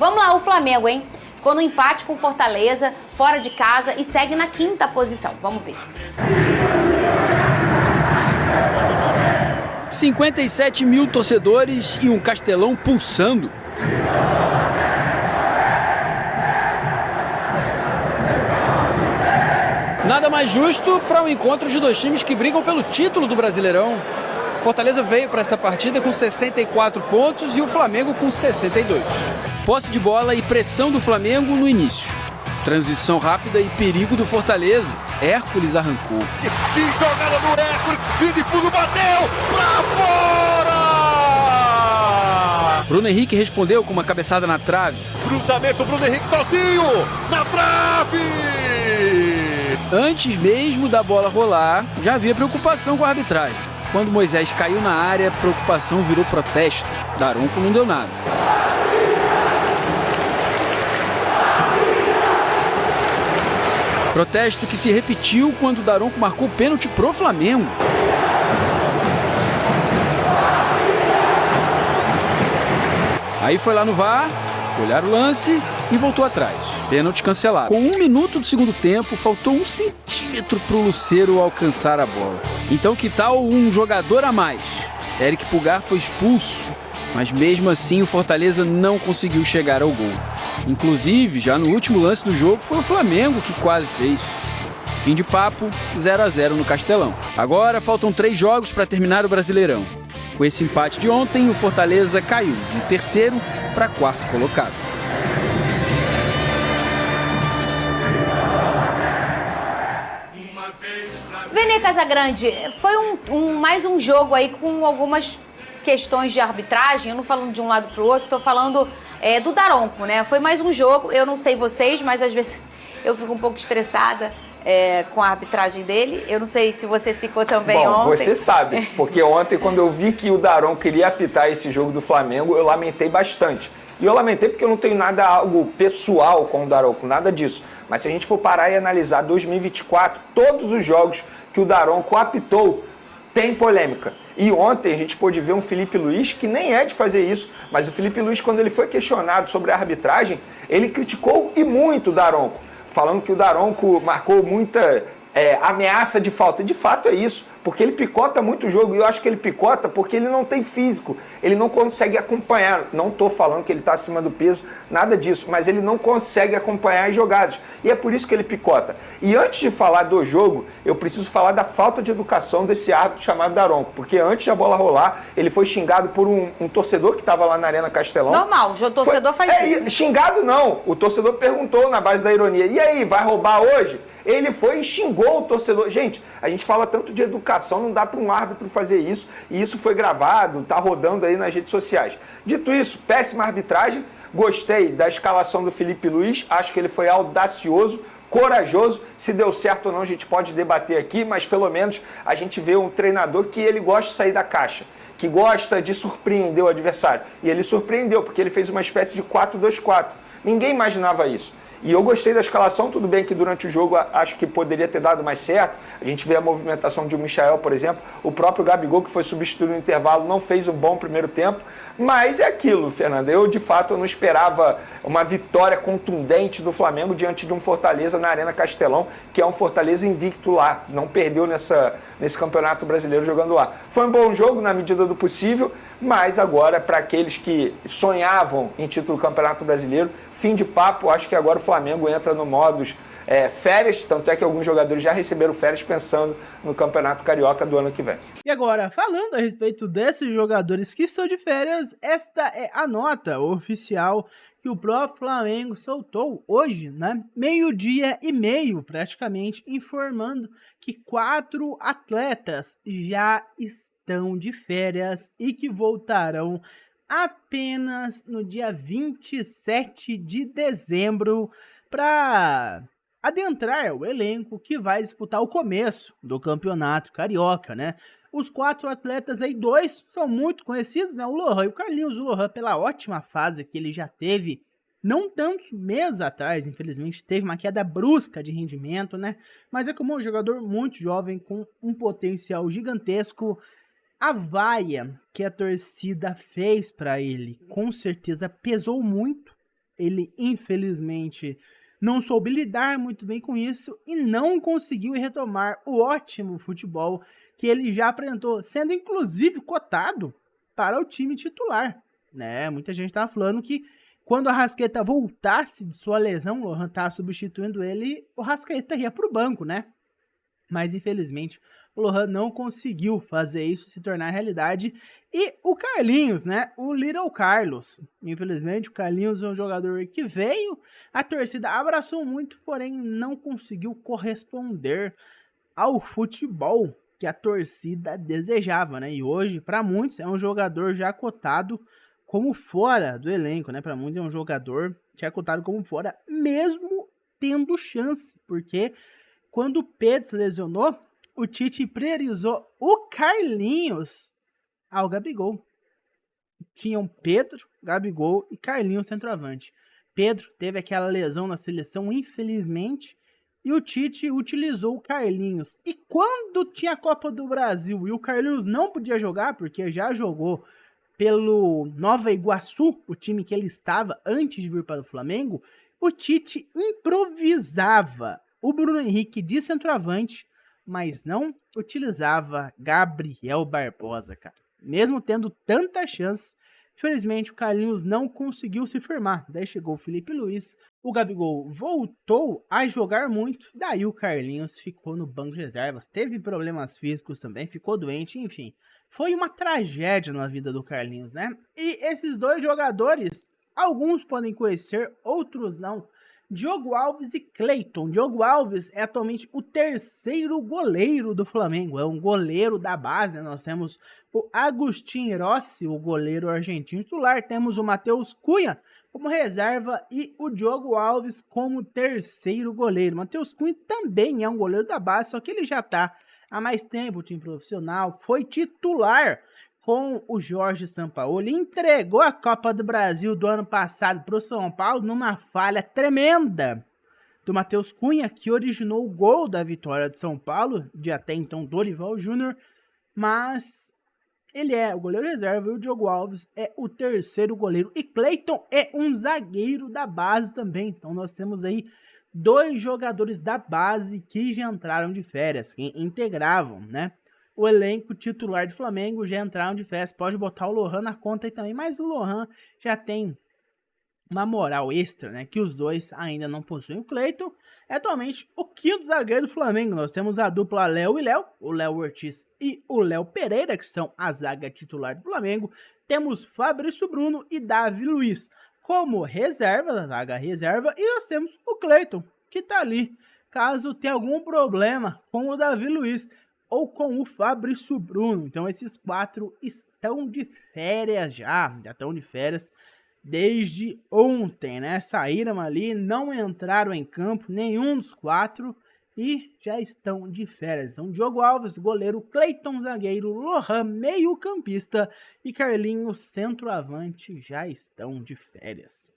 Vamos lá, o Flamengo, hein? Ficou no empate com o Fortaleza, fora de casa e segue na 5ª posição. Vamos ver. 57 mil torcedores e um Castelão pulsando. Nada mais justo para um encontro de dois times que brigam pelo título do Brasileirão. Fortaleza veio para essa partida com 64 pontos e o Flamengo com 62. Posse de bola e pressão do Flamengo no início. Transição rápida e perigo do Fortaleza. Hércules arrancou. Que jogada do Hércules! E de fundo bateu pra fora! Bruno Henrique respondeu com uma cabeçada na trave. Cruzamento, Bruno Henrique sozinho! Na trave! Antes mesmo da bola rolar, já havia preocupação com a arbitragem. Quando Moisés caiu na área, a preocupação virou protesto. Daronco não deu nada. Protesto que se repetiu quando Daronco marcou pênalti pro Flamengo. Aí foi lá no VAR, olhar o lance e voltou atrás. Pênalti cancelado. Com 1 minuto do segundo tempo, faltou 1 centímetro pro Lucero alcançar a bola. Então que tal um jogador a mais? Eric Pulgar foi expulso, mas mesmo assim o Fortaleza não conseguiu chegar ao gol. Inclusive, já no último lance do jogo, foi o Flamengo que quase fez. Fim de papo, 0-0 no Castelão. Agora faltam 3 jogos para terminar o Brasileirão. Com esse empate de ontem, o Fortaleza caiu de 3º para 4º colocado. Vene Casagrande, foi mais um jogo aí com algumas questões de arbitragem. Eu não falando de um lado pro outro, tô falando do Daronco, né? Foi mais um jogo, eu não sei vocês, mas às vezes eu fico um pouco estressada com a arbitragem dele. Eu não sei se você ficou também ontem. Você sabe, porque ontem quando eu vi que o Daronco queria apitar esse jogo do Flamengo, eu lamentei bastante. E eu lamentei porque eu não tenho algo pessoal com o Daronco, nada disso. Mas se a gente for parar e analisar 2024, todos os jogos que o Daronco apitou, tem polêmica. E ontem a gente pôde ver um Felipe Luiz que nem é de fazer isso, mas o Felipe Luiz, quando ele foi questionado sobre a arbitragem, ele criticou e muito o Daronco, falando que o Daronco marcou muita ameaça de falta. De fato é isso, porque ele picota muito o jogo, e eu acho que ele picota porque ele não tem físico, ele não consegue acompanhar. Não estou falando que ele está acima do peso, nada disso, mas ele não consegue acompanhar as jogadas, e é por isso que ele picota. E antes de falar do jogo, eu preciso falar da falta de educação desse árbitro chamado Daronco, porque antes da bola rolar, ele foi xingado por um torcedor que estava lá na Arena Castelão. Normal, o torcedor faz isso. Xingado não, o torcedor perguntou na base da ironia, e aí, vai roubar hoje? Ele foi e xingou o torcedor. Gente, a gente fala tanto de educação, não dá para um árbitro fazer isso. E isso foi gravado, tá rodando aí nas redes sociais. Dito isso, péssima arbitragem. Gostei da escalação do Felipe Luiz. Acho que ele foi audacioso, corajoso. Se deu certo ou não, a gente pode debater aqui, mas pelo menos a gente vê um treinador que ele gosta de sair da caixa, que gosta de surpreender o adversário. E ele surpreendeu, porque ele fez uma espécie de 4-2-4. Ninguém imaginava isso. E eu gostei da escalação, tudo bem que durante o jogo acho que poderia ter dado mais certo. A gente vê a movimentação de um Michael, por exemplo. O próprio Gabigol, que foi substituído no intervalo, não fez um bom primeiro tempo. Mas é aquilo, Fernanda. Eu, de fato, não esperava uma vitória contundente do Flamengo diante de um Fortaleza na Arena Castelão, que é um Fortaleza invicto lá. Não perdeu nesse Campeonato Brasileiro jogando lá. Foi um bom jogo na medida do possível, mas agora, para aqueles que sonhavam em título do Campeonato Brasileiro, fim de papo. Acho que agora o Flamengo entra no modus férias, tanto é que alguns jogadores já receberam férias pensando no Campeonato Carioca do ano que vem. E agora, falando a respeito desses jogadores que estão de férias, esta é a nota oficial que o próprio Flamengo soltou hoje, né? 12:30 praticamente, informando que 4 atletas já estão de férias e que voltarão apenas no dia 27 de dezembro para adentrar o elenco que vai disputar o começo do Campeonato Carioca, né? Os 4 atletas aí, 2 são muito conhecidos, né? O Lohan e o Carlinhos. O Lohan, pela ótima fase que ele já teve, não tantos meses atrás, infelizmente, teve uma queda brusca de rendimento, né? Mas é como um jogador muito jovem, com um potencial gigantesco. A vaia que a torcida fez para ele, com certeza pesou muito Ele, infelizmente, não soube lidar muito bem com isso e não conseguiu retomar o ótimo futebol que ele já apresentou, sendo inclusive cotado para o time titular, né? Muita gente estava falando que quando o Arrascaeta voltasse de sua lesão, o Lohan estava substituindo ele, o Arrascaeta ia para o banco, né? Mas infelizmente o Lohan não conseguiu fazer isso se tornar realidade. E o Carlinhos, né? O Little Carlos. Infelizmente o Carlinhos é um jogador que veio, a torcida abraçou muito, porém não conseguiu corresponder ao futebol que a torcida desejava, né? E hoje, para muitos, é um jogador já cotado como fora do elenco, né? Para muitos é um jogador já cotado como fora, mesmo tendo chance, porque quando o Pedro se lesionou, o Tite priorizou o Carlinhos ao Gabigol. Tinham Pedro, Gabigol e Carlinhos centroavante. Pedro teve aquela lesão na seleção, infelizmente, e o Tite utilizou o Carlinhos. E quando tinha a Copa do Brasil e o Carlinhos não podia jogar, porque já jogou pelo Nova Iguaçu, o time que ele estava antes de vir para o Flamengo, o Tite improvisava o Bruno Henrique de centroavante, mas não utilizava Gabriel Barbosa, cara. Mesmo tendo tanta chance, infelizmente o Carlinhos não conseguiu se firmar. Daí chegou o Felipe Luiz, o Gabigol voltou a jogar muito, daí o Carlinhos ficou no banco de reservas, teve problemas físicos também, ficou doente, enfim. Foi uma tragédia na vida do Carlinhos, né? E esses dois jogadores, alguns podem conhecer, outros não. Diogo Alves e Cleiton. Diogo Alves é atualmente o terceiro goleiro do Flamengo. É um goleiro da base, né? Nós temos o Agustin Rossi, o goleiro argentino titular. Temos o Matheus Cunha como reserva e o Diogo Alves como terceiro goleiro. Matheus Cunha também é um goleiro da base, só que ele já está há mais tempo no time profissional. Foi titular com o Jorge Sampaoli, entregou a Copa do Brasil do ano passado para o São Paulo numa falha tremenda do Matheus Cunha, que originou o gol da vitória de São Paulo, de até então Dorival Júnior, mas ele é o goleiro reserva e o Diogo Alves é o terceiro goleiro. E Cleiton é um zagueiro da base também, então nós temos aí dois jogadores da base que já entraram de férias, que integravam, né? O elenco titular do Flamengo, já entraram de férias. Pode botar o Lohan na conta aí também, mas o Lohan já tem uma moral extra, né? Que os dois ainda não possuem. O Cleiton é atualmente o quinto zagueiro do Flamengo. Nós temos a dupla Léo e Léo, o Léo Ortiz e o Léo Pereira, que são a zaga titular do Flamengo. Temos Fabrício Bruno e Davi Luiz como reserva, da zaga reserva. E nós temos o Cleiton, que tá ali, caso tenha algum problema com o Davi Luiz ou com o Fabrício Bruno. Então esses quatro estão de férias já estão de férias desde ontem, né? Saíram ali, não entraram em campo, nenhum dos quatro, e já estão de férias. Então Diogo Alves, goleiro, Cleiton, zagueiro, Lohan, meio campista e Carlinhos, centroavante, já estão de férias.